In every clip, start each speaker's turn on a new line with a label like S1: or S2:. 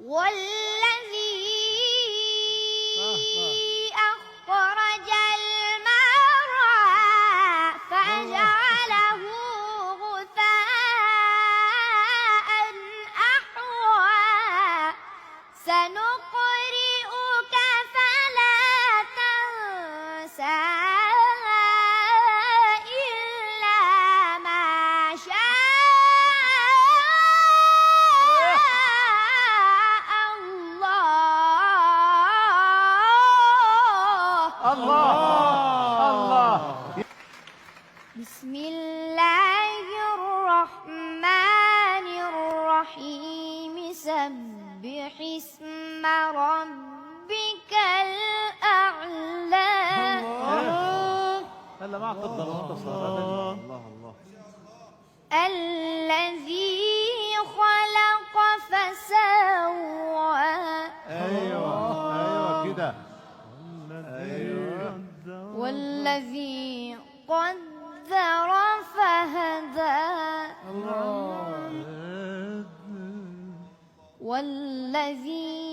S1: والذي أخرج المرعى فجعله غثاء أحوى سنقرئك فلا تنسى إلا ما شاء
S2: الله.
S1: بسم الله الرحمن الرحيم سبح اسم ربك الأعلى
S2: هلا ما تفضل منتصر. الله
S1: الذي خلق فسوى
S2: ايوه كده.
S1: والذي قدر فهدى والذي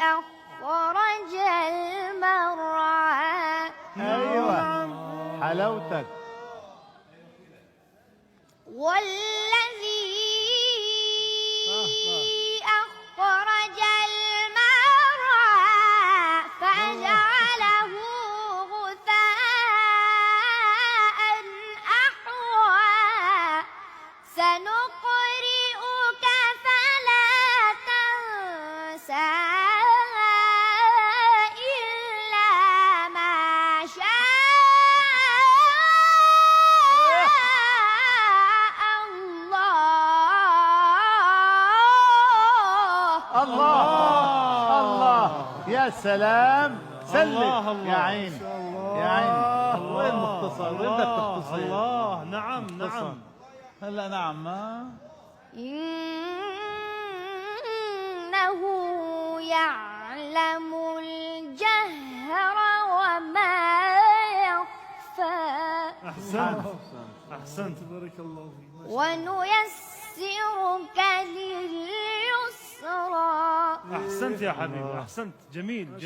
S1: أخرج المرعى
S2: ايوه حلاوتك.
S1: والذي أخرج المرعى فجعله غثاء أحوى سنقرئك فلا تنسى إلا ما شاء
S2: الله يا سلام. سلم يا عيني يا عيني. وين مختصر؟ وين بدك تختصر؟
S3: الله. نعم نعم.
S2: هلا نعم.
S1: إنه يعلم الجهر وما يخفى
S3: أحسنت بارك الله فيك.
S1: ونيسرك لليسرى.
S3: أحسنت يا حبيبي، أحسنت. جميل.